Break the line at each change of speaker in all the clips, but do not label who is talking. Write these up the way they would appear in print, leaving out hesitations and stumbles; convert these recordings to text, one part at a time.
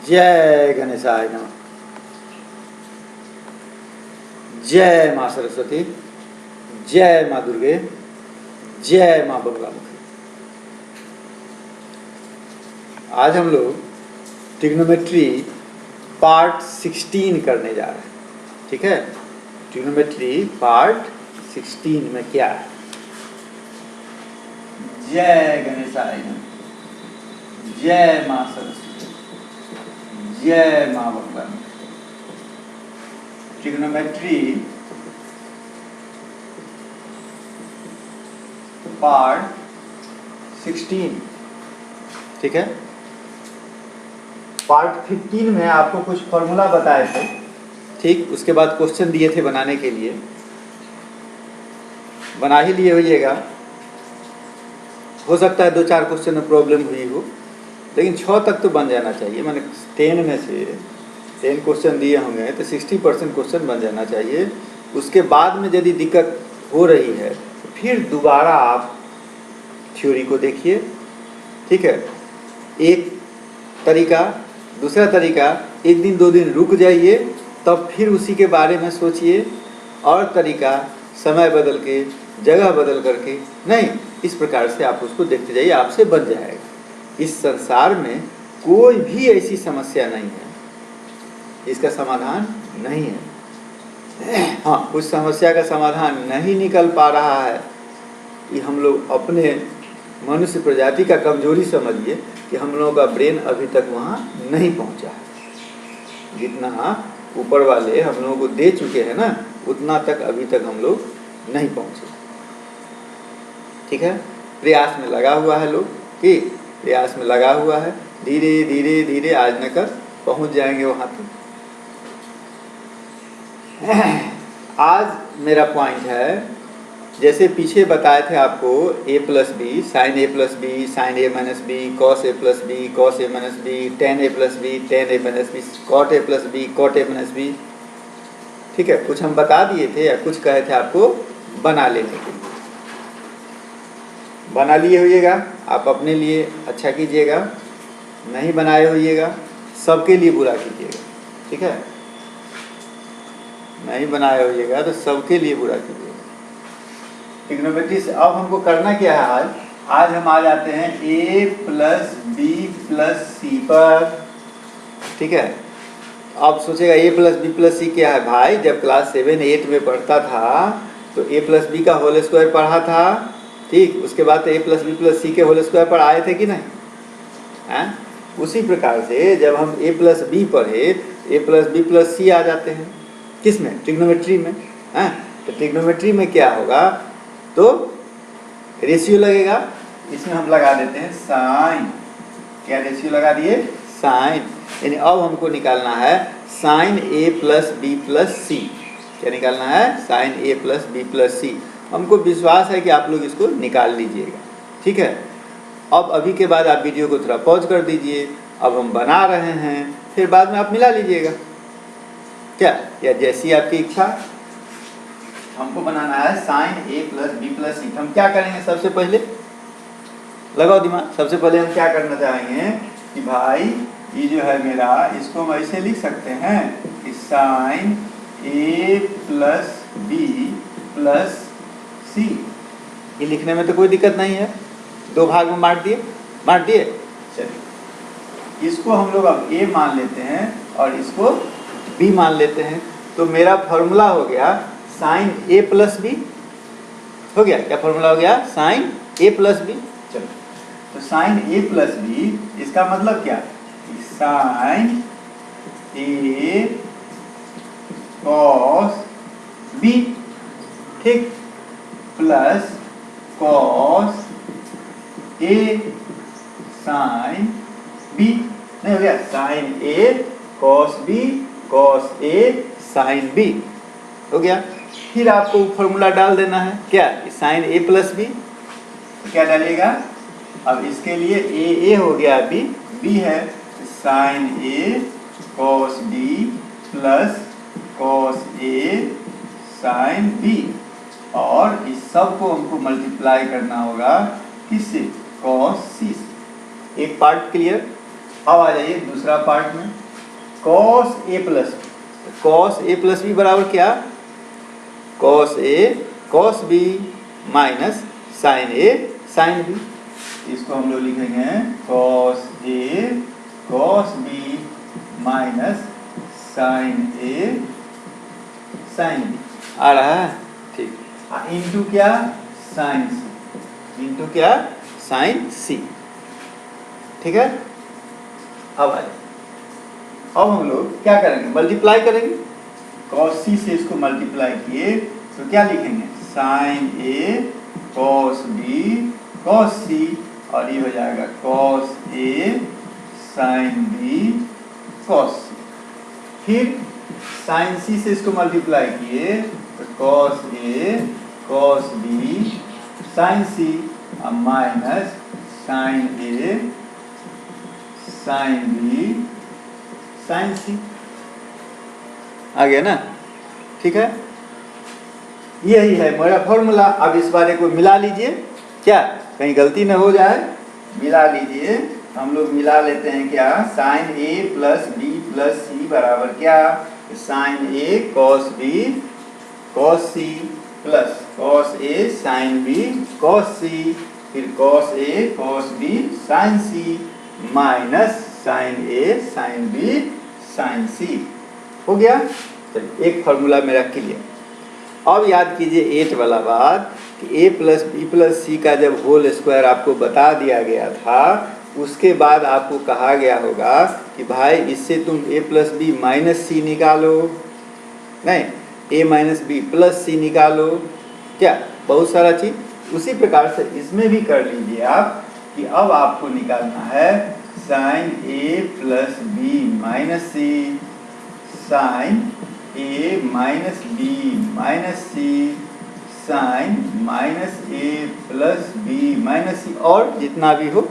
जय गणेशाय नमः। जय माँ सरस्वती, जय माँ दुर्गे, जय माँ बगलामुखी। आज हम लोग ट्रिग्नोमेट्री पार्ट 16 करने जा रहे हैं। ठीक है, ट्रिग्नोमेट्री पार्ट 16 में क्या है? जय गणेशाय नमः, जय माँ सरस्वती, जय माँ बगलामुखी। Trigonometry part 16। ठीक है, पार्ट 15 में आपको कुछ फॉर्मूला बताए थे। ठीक, उसके बाद क्वेश्चन दिए थे बनाने के लिए, बना ही लिए होइएगा। हो सकता है 2-4 क्वेश्चन में प्रॉब्लम हुई हो, लेकिन 6 तक तो बन जाना चाहिए। मैंने 10 में से 10 क्वेश्चन दिए होंगे तो 60% क्वेश्चन बन जाना चाहिए। उसके बाद में यदि दिक्कत हो रही है तो फिर दोबारा आप थ्योरी को देखिए। ठीक है, एक तरीका, दूसरा तरीका, 1 दिन 2 दिन रुक जाइए, तब फिर उसी के बारे में सोचिए। और तरीका समय बदल के, जगह बदल करके नहीं, इस प्रकार से आप उसको देखते जाइए, आपसे बन जाएगा। इस संसार में कोई भी ऐसी समस्या नहीं है, इसका समाधान नहीं है। हाँ, उस समस्या का समाधान नहीं निकल पा रहा है, ये हम लोग अपने मनुष्य प्रजाति का कमजोरी समझिए कि हम लोगों का ब्रेन अभी तक वहाँ नहीं पहुँचा है। जितना ऊपर वाले हम लोगों को दे चुके हैं ना, उतना तक अभी तक हम लोग नहीं पहुँचे। ठीक है, प्रयास में लगा हुआ है लोग, कि प्रयास में लगा हुआ है, धीरे धीरे धीरे आज न कर पहुँच जाएंगे वहाँ तक। आज मेरा पॉइंट है, जैसे पीछे बताए थे आपको, a plus B sine a plus B sine a minus B cos a plus B cos a minus B tan a plus B tan a minus B cot a plus B cot a minus B. ठीक है, कुछ हम बता दिए थे या कुछ कहे थे आपको बना लेने के लिए। बना लिए होइएगा, आप अपने लिए अच्छा कीजिएगा, नहीं बनाए होइएगा सबके लिए बुरा कीजिएगा। ठीक है, नहीं बनाए होइएगा तो सबके लिए बुरा कीजिएगा। ट्रिग्नोमेट्री से अब हमको करना क्या है? आज हम आ जाते हैं a plus B plus C पर। ठीक है, अब सोचेगा a plus B plus C क्या है? भाई, जब क्लास 7-8 में पढ़ता था तो a प्लस बी का होल स्क्वायर पढ़ा था। ठीक, उसके बाद तो a प्लस बी प्लस सी के होल स्क्वायर पर आए थे कि नहीं? हैं? उसी प्रकार से जब हम a प्लस बी पढ़े, a प्लस बी प्लस सी आ जाते हैं। किस में? ट्रिग्नोमेट्री में। हैं? तो ट्रिग्नोमेट्री में क्या होगा? तो रेशियो लगेगा, इसमें हम लगा देते हैं साइन। क्या रेशियो लगा दिए? साइन। यानी अब हमको निकालना है sine a plus B plus C. क्या निकालना है? Sine a plus B plus C. हमको विश्वास है कि आप लोग इसको निकाल लीजिएगा। ठीक है, अब अभी के बाद आप वीडियो को थोड़ा पॉज कर दीजिए। अब हम बना रहे हैं, फिर बाद में आप मिला लीजिएगा, क्या, या जैसी आपकी इच्छा। हमको बनाना है sine a plus B plus C. हम क्या करेंगे? सबसे पहले लगाओ दिमाग। सबसे पहले हम क्या करना चाहेंगे कि भाई ये जो है मेरा, इसको हम ऐसे लिख सकते हैं कि sine a plus B plus C. ये लिखने में तो कोई दिक्कत नहीं है, 2 भाग में बांट दिए। चलिए, इसको हम लोग अब a मान लेते हैं और इसको b मान लेते हैं। तो मेरा फॉर्मूला हो गया साइन a प्लस बी। हो गया? क्या फॉर्मूला हो गया? Sine a plus B. चलो, तो साइन a प्लस बी, इसका मतलब क्या? साइन a कॉस b, ठीक, plus cos a sine b। नहीं हो गया? Sine a cos b cos a sine b हो गया। फिर आपको फॉर्मूला डाल देना है, क्या? Sign a plus B. क्या डालिएगा? अब इसके लिए a हो गया, b है, sine a cos b plus cos a sine b। और इस सब को हमको मल्टीप्लाई करना होगा किससे? कॉस c से। एक पार्ट क्लियर। अब आ जाइए दूसरा पार्ट में। Cos A plus B, cos A plus B बराबर क्या, cos A cos B minus sine A sine B. इसको हम लोग लिखेंगे cos A cos B minus sine A sine B. आ रहा है, ठीक। इंटू क्या, साइन सी, इंटू क्या, साइन सी, ठीक है। अब आ जाए, अब हम लोग क्या करेंगे, मल्टीप्लाई करेंगे। कॉस सी से इसको मल्टीप्लाई किए तो क्या लिखेंगे, sign A cos B cos सी, और ये हो जाएगा cos A sine B cos C. फिर साइन सी से इसको मल्टीप्लाई किए तो cos A cos B sine C minus sine A sine B sine सी। आ गया ना, ठीक है। यही है मेरा फॉर्मूला। अब इस बारे को मिला लीजिए, क्या कहीं गलती न हो जाए, मिला लीजिए। हम लोग मिला लेते हैं क्या, sine A plus B plus C बराबर क्या, sine A cos B cos C plus cos A sine B cos C, फिर cos A cos B sine C minus sine A sine B sine C. हो गया, चलिए एक formula मेरा clear. अब याद कीजिए 8 वाला बात कि ए प्लस बी प्लस सी का जब होल स्क्वायर आपको बता दिया गया था, उसके बाद आपको कहा गया होगा कि भाई इससे तुम ए प्लस बी माइनस सी निकालो, नहीं ए माइनस बी प्लस सी निकालो, क्या बहुत सारा चीज। उसी प्रकार से इसमें भी कर लीजिए आप कि अब आपको निकालना है sign A plus B minus C, sign A minus B minus C, sign minus A plus B minus सी, और जितना भी हो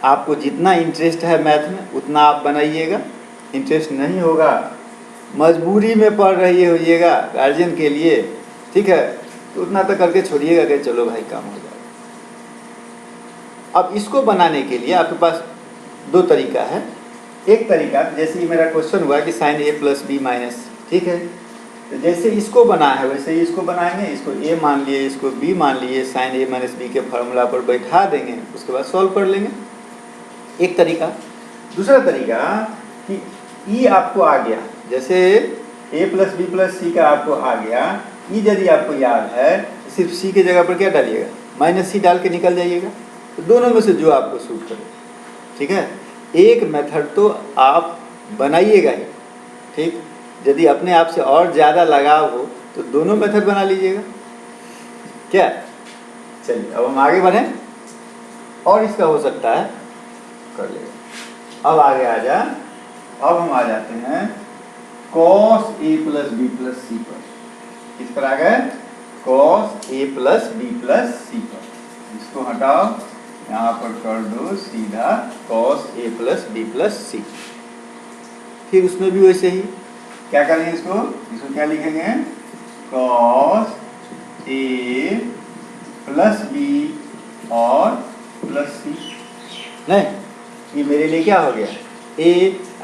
आपको जितना इंटरेस्ट है मैथ में उतना आप बनाइएगा। इंटरेस्ट नहीं होगा, मजबूरी में पढ़ रही होइएगा गार्जियन के लिए, ठीक है, तो उतना तो करके छोड़िएगा कि चलो भाई काम हो जाएगा। अब इसको बनाने के लिए आपके पास दो तरीका है। एक तरीका जैसे ही मेरा क्वेश्चन हुआ कि sign A plus B minus, ठीक है, तो जैसे इसको बना है वैसे ही इसको बनाएंगे। इसको ए मान लिए, इसको बी मान लिए, साइन ए माइनस बी के फार्मूला पर बैठा देंगे, उसके बाद सॉल्व कर लेंगे, एक तरीका। दूसरा तरीका कि ई आपको आ गया, जैसे ए प्लस बी प्लस सी का आपको आ गया, ई यदि आपको याद है सिर्फ सी के जगह पर क्या डालिएगा, माइनस सी डाल के निकल जाइएगा। तो दोनों में से जो आपको सूट करे, ठीक है। एक मेथड तो आप बनाइएगा ही, ठीक। यदि अपने आप से और ज़्यादा लगाव हो तो दोनों मेथड बना लीजिएगा, क्या। चलिए अब हम आगे बढ़ें, और इसका हो सकता है कर लेगा। अब आगे आ जा, अब हम आ जाते हैं cos a plus B plus C पर। किस पर आ गए, cos a plus B plus C पर। इसको हटाओ, यहाँ पर कर दो सीधा cos a plus B plus C. फिर उसमें भी वैसे ही क्या करेंगे, इसको क्या लिखेंगे, cos a प्लस बी और प्लस सी। नहीं, ये मेरे लिए क्या हो गया, a,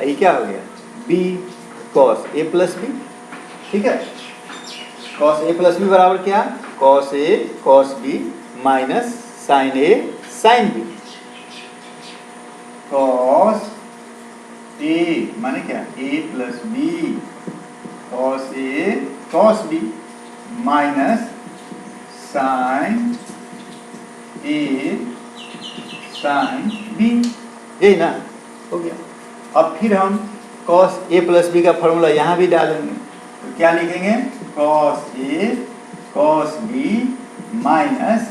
ये क्या हो गया b, cos a plus B, ठीक है। cos a प्लस बी बराबर क्या, cos a cos b minus sine a sine b। cos a माने क्या, a plus b cos a cos b minus sine a sine b, यही ना, हो गया। अब फिर हम cos a प्लस बी का फॉर्मूला यहाँ भी डालेंगे, तो क्या लिखेंगे, cos a cos b minus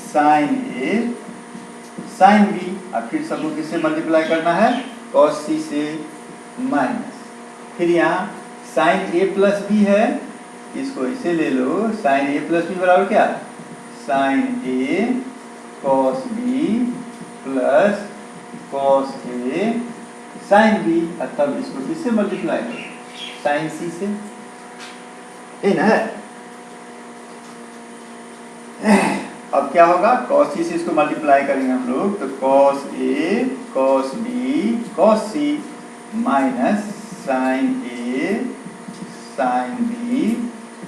sine a sine b। अब फिर सबको किससे मल्टीप्लाई करना है, cos c से माइनस, फिर यहाँ साइन a प्लस b है, इसको इसे ले लो, साइन a प्लस b बराबर क्या, sign a cos b plus cos a sine b। तब इसको किससे मल्टीप्लाई करें, साइन c से, ये ना है। अब क्या होगा, cos c से इसको मल्टीप्लाई करेंगे हम लोग, तो cos a cos b cos c minus sine A sine B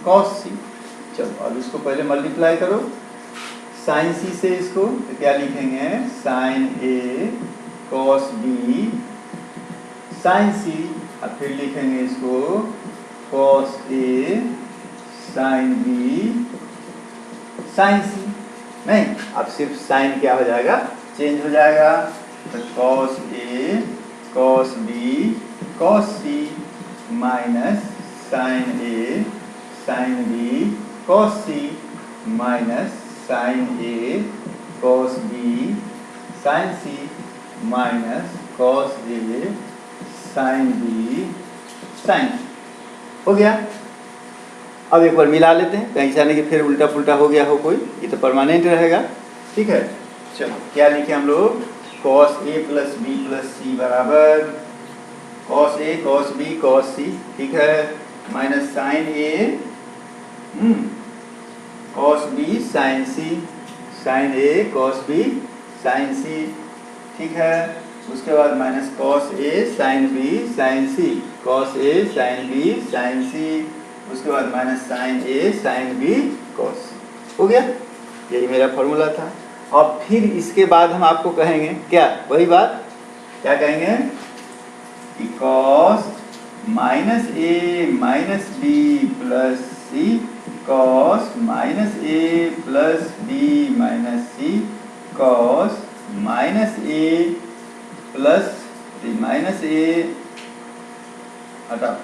cos C. चलो अब इसको पहले मल्टीप्लाई करो साइन सी से इसको, तो क्या लिखेंगे sign A cos B sine सी। अब फिर लिखेंगे इसको cos A sine B sine सी। नहीं, अब सिर्फ साइन क्या हो जाएगा, चेंज हो जाएगा। तो cos A cos B cos C minus sine A sine B cos C minus sine A cos B sine C minus cos A sine B sign. हो गया। अब एक बार मिला लेते हैं, कहीं जाने कि फिर उल्टा पुल्टा हो गया हो कोई, ये तो परमानेंट रहेगा। ठीक है, चलो क्या लिखे हम लोग, cos A plus B plus C बराबर cos A cos B cos सी, ठीक है, minus sine A cos B sine C, sign A cos B sine सी, ठीक है। उसके बाद minus cos A sine B sine C, cos A sine B sine सी, उसके बाद minus sine A sine B cos सी। हो गया, यही मेरा फॉर्मूला था। और फिर इसके बाद हम आपको कहेंगे क्या, वही बात, क्या कहेंगे कि कॉस माइनस ए माइनस बी प्लस सी कॉस माइनस ए प्लस बी माइनस सी कॉस माइनस ए प्लस माइनस ए हटाओ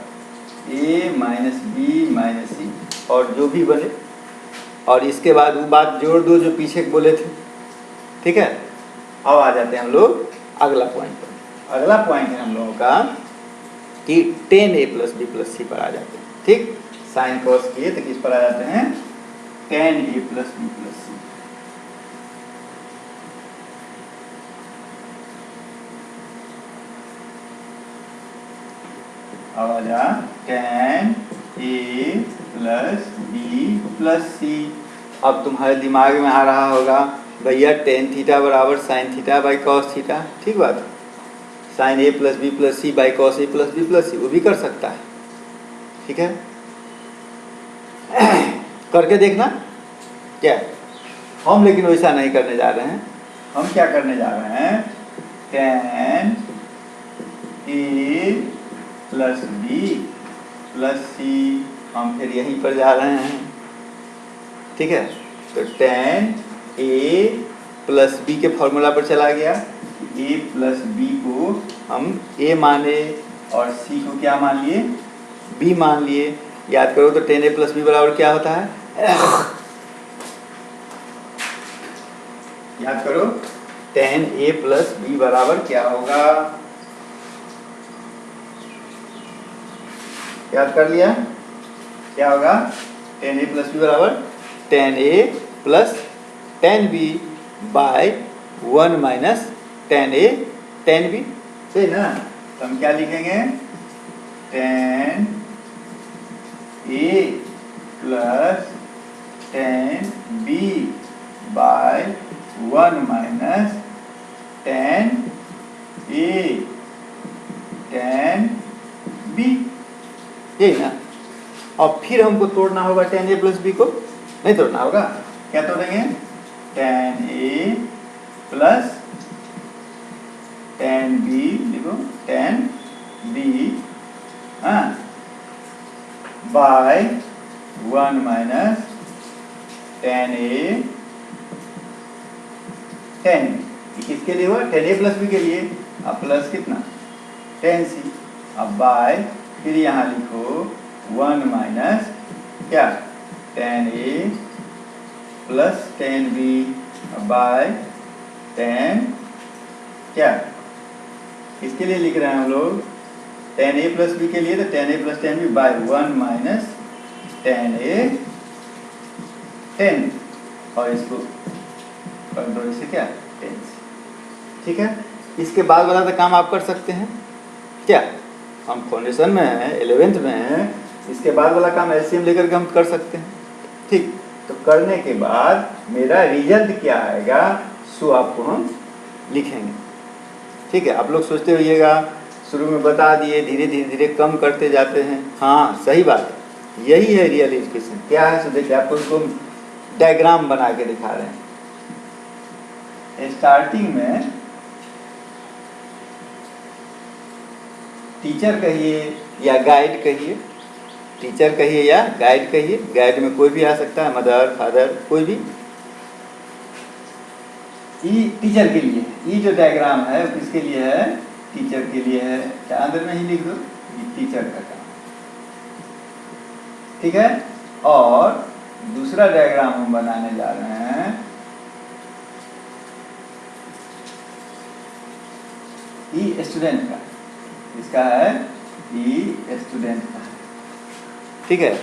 ए माइनस बी माइनस सी, और जो भी बने, और इसके बाद वो बात जोड़ दो जो पीछे बोले थे। ठीक है, अब आ जाते हैं हम लोग अगला पॉइंट पर। अगला पॉइंट है हम लोगों का कि tan a plus B plus C पर आ जाते हैं। ठीक, साइन कॉस किए तो किस पर आ जाते हैं, tan a plus B plus C. अब आ जा tan a plus B plus C. अब तुम्हारे दिमाग में आ रहा होगा भैया tan थीटा बराबर sine theta by cos theta. ठीक बात, sine A plus B plus C by cos A plus B plus C, वो भी कर सकता है। ठीक है, करके देखना क्या। हम लेकिन वैसा नहीं करने जा रहे हैं। हम क्या करने जा रहे हैं, tan A plus B plus C, हम फिर यहीं पर जा रहे हैं। ठीक है, तो tan ए प्लस बी के फॉर्मूला पर चला गया। ए प्लस बी को हम ए माने और सी को क्या मान लिए, बी मान लिए। याद करो तो tan ए प्लस बी बराबर क्या होता है, याद करो tan ए प्लस बी बराबर क्या होगा, याद कर लिया क्या होगा, tan ए प्लस बी बराबर tan A plus tan B by 1 minus tan A tan B. सही ना, तो हम क्या लिखेंगे, tan A plus tan B by 1 minus tan A tan B, यही ना। और फिर हमको तोड़ना होगा tan ए प्लस बी को, नहीं तोड़ना होगा, क्या तोड़ेंगे, tan A plus tan B, लिखो tan B by 1 minus tan A tan B. किसके लिए हुआ, tan ए प्लस बी के लिए। अब प्लस कितना, tan सी, अब बाय, फिर यहाँ लिखो 1 माइनस क्या, tan A plus tan B by tan क्या, इसके लिए लिख रहे हैं हम लोग tan ए प्लस बी के लिए, तो tan A plus tan B by 1 minus tan A tan, और इसको कर दो इसे क्या, tan सी। ठीक है, इसके बाद वाला तो काम आप कर सकते हैं क्या, हम फाउंडेशन में हैं, 11th में हैं, इसके बाद वाला काम एलसीएम लेकर के हम कर सकते हैं। ठीक, तो करने के बाद मेरा रिजल्ट क्या आएगा सो आपको हम लिखेंगे। ठीक है, आप लोग सोचते होइएगा शुरू में बता दिए, धीरे धीरे धीरे कम करते जाते हैं। हाँ सही बात है, यही है रियल एजुकेशन। क्या है सो देखिए, आपको उसको डायग्राम बना के दिखा रहे हैं। स्टार्टिंग में टीचर कहिए या गाइड कहिए, टीचर कहिए या गाइड कहिए, गाइड में कोई भी आ सकता है, मदर फादर कोई भी। ई टीचर के लिए, ये जो डायग्राम है वो किसके लिए है? टीचर के लिए है। क्या अंदर में ही लिख दो, ये टीचर का काम, ठीक है। और दूसरा डायग्राम हम बनाने जा रहे हैं, ई स्टूडेंट का। इसका है ई स्टूडेंट का, ठीक है।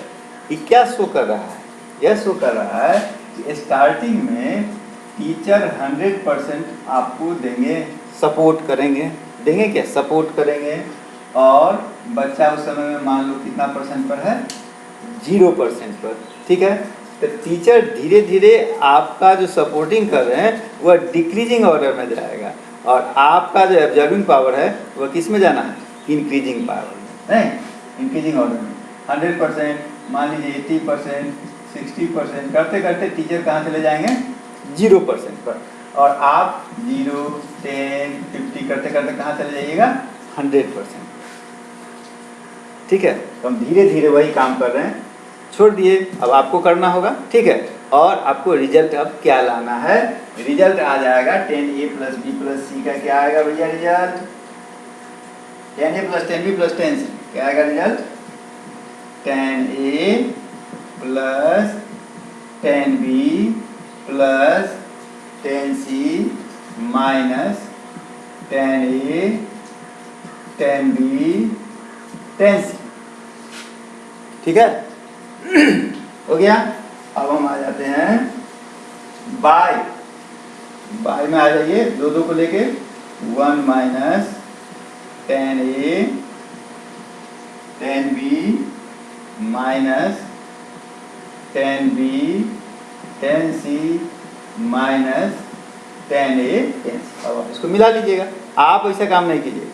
ये क्या शो कर रहा है? यह शो कर रहा है कि स्टार्टिंग में टीचर 100% आपको देंगे, सपोर्ट करेंगे, देंगे क्या? सपोर्ट करेंगे। और बच्चा उस समय में मान लो कितना परसेंट पर है? 0% पर, ठीक है। तो टीचर धीरे धीरे आपका जो सपोर्टिंग कर रहे हैं वह डिक्रीजिंग ऑर्डर में जाएगा, और आपका जो ऑब्जर्विंग पावर है वह किस में जाना है? इंक्रीजिंग पावर में, नहीं इंक्रीजिंग ऑर्डर में। 100% मान लीजिए 80%, 60% करते करते टीचर कहाँ चले जाएंगे? 0% पर। और आप 0, 10, 50 करते करते कहाँ चले जाइएगा? 100%, ठीक है। तो हम धीरे धीरे वही काम कर रहे हैं, छोड़ दिए, अब आपको करना होगा, ठीक है। और आपको रिजल्ट अब क्या लाना है? रिजल्ट आ जाएगा 10a + b + c का क्या आएगा भैया रिजल्ट? 10a + 10b + 10c क्या आएगा result? 10a + 10b + 10c minus 10a 10b 10c, ठीक है। हो गया। अब हम आ जाते हैं बाय में आ जाइए, दो को लेके 1 minus 10a 10b minus 10b 10c minus 10a 10c। अब इसको मिला लीजिएगा। आप ऐसा काम नहीं कीजिएगा,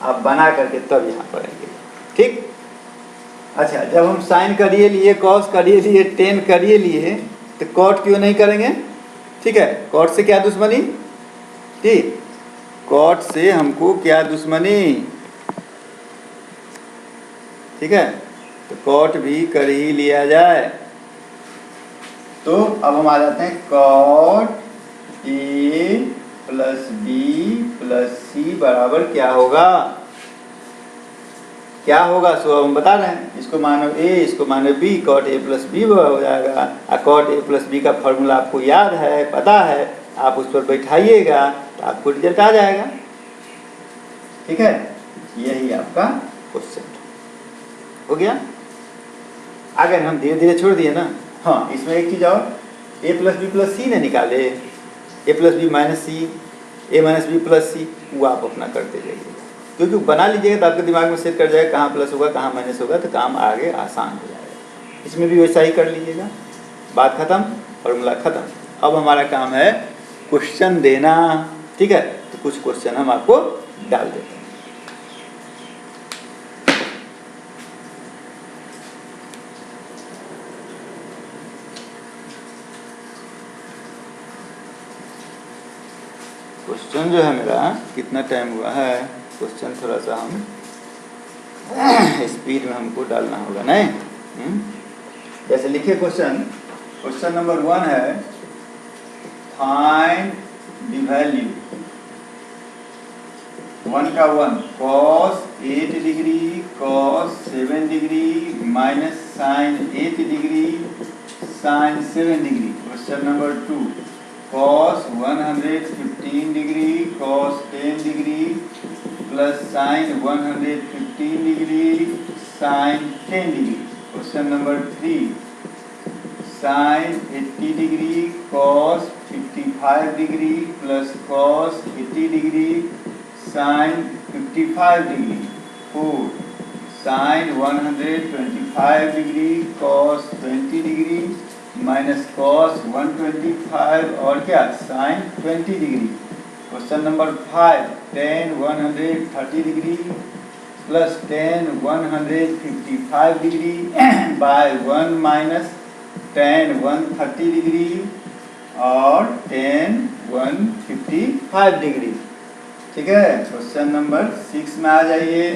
आप बना करके तब यहाँ पर आएंगे, ठीक। अच्छा, जब हम साइन करिए लिए, कॉस करिए लिए, टेन करिए लिए, तो कॉट क्यों नहीं करेंगे? ठीक है, कॉट से क्या दुश्मनी? ठीक, कॉट से हमको क्या दुश्मनी? ठीक है, तो कॉट भी कर ही लिया जाए। तो अब हम आ जाते हैं कॉट ए + b + c बराबर क्या होगा? क्या होगा? सो अब हम बता रहे हैं, इसको मानो a, इसको मानो b, कॉट a + b हो जाएगा। कॉट a + b का फॉर्मूला आपको याद है, पता है, आप उस पर बैठाइएगा तो आपको रिजल्ट आ जाएगा, ठीक है। यही आपका क्वेश्चन हो गया। अगर हम धीरे धीरे छोड़ दिए ना, हाँ इसमें एक चीज़ और, a + b + c ने निकाले, a + b - c, a - b + c, वो आप अपना करते जाइए, क्योंकि बना लीजिएगा तो आपके दिमाग में सेट कर जाएगा कहाँ प्लस होगा कहाँ माइनस होगा, तो काम आगे आसान हो जाएगा। इसमें भी वैसा ही कर लीजिएगा। बात खत्म, फॉर्मूला खत्म। अब हमारा काम है क्वेश्चन देना, ठीक है। तो कुछ क्वेश्चन हम आपको डाल देते हैं। क्वेश्चन जो है मेरा, कितना टाइम हुआ है? क्वेश्चन थोड़ा सा हम स्पीड में हमको डालना होगा, नहीं? जैसे लिखिए क्वेश्चन नंबर 1 है, फाइंड द वैल्यू 1 का 1 cos 8 degree cos 7 degree minus sin 8 degree sin 7 degree. Question number 2 cos 115 degree cos 10 degree plus sin 115 degree sin 10 degree. Question number 3 sin 80 degree cos 55 degree plus cos 80 degree sin 55 degree. 4 sin 125 degree cos 20 degree minus cos 125 और क्या sin 20 degree. Question number 5, tan 130 degree plus tan 155 degree by 1 minus tan 130 degree और tan 155 degree. ठीक है, question number 6 में आ जाइए।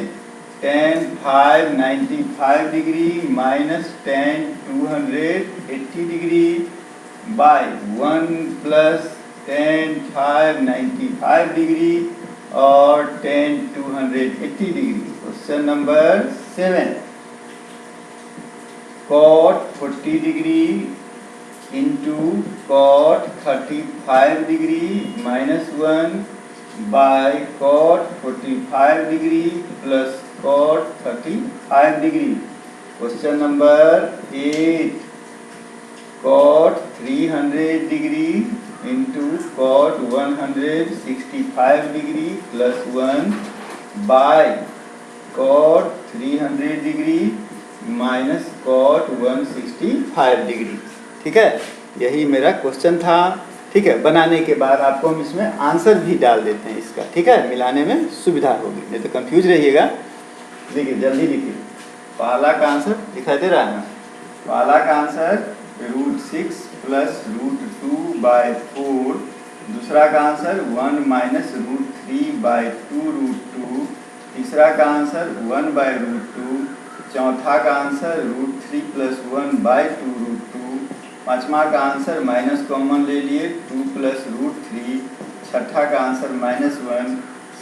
tan 595 degree minus tan 280 degree by 1 plus tan 595 degree और tan 280 degree. Question number 7, cot 40 degree into cot 35 degree minus 1 by cot 45 degree plus cot 35 degree. Question number 8, cot 300 degree into cot 165 degree plus 1 by cot 300 degree minus cot 165 degree. ठीक है, यही मेरा question था। ठीक है, बनाने के बाद आपको हम इसमें आंसर भी डाल देते हैं इसका। ठीक है, मिलाने में सुविधा होगी, नहीं तो कंफ्यूज रहिएगा। देखिए जल्दी लिखिए। पहला का आंसर दिखाई दे रहा है ना? पहला का आंसर √6 प्लस √2/4। दूसरा का आंसर 1 माइनस √3/2√2। तीसरा का आंसर 1/√2। चौथा का आंसर √3 प्लस 1/2√2। पाँचवा का आंसर माइनस कॉमन ले लिए 2 प्लस √3। छठा का आंसर -1।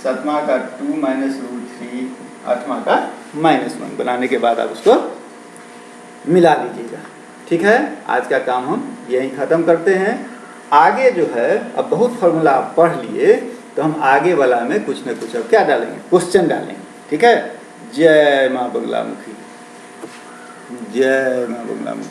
सातवां का 2 माइनस √3। आठवां का -1। बनाने के बाद आप उसको मिला लीजिएगा। ठीक है, आज का काम हम यहीं ख़त्म करते हैं। आगे जो है, अब बहुत फार्मूला आप पढ़ लिए तो हम आगे वाला में कुछ न कुछ अब क्या डालेंगे, क्वेश्चन डालेंगे। ठीक है, जय माँ बंगला मुखी, जय माँ बंगला मुखी।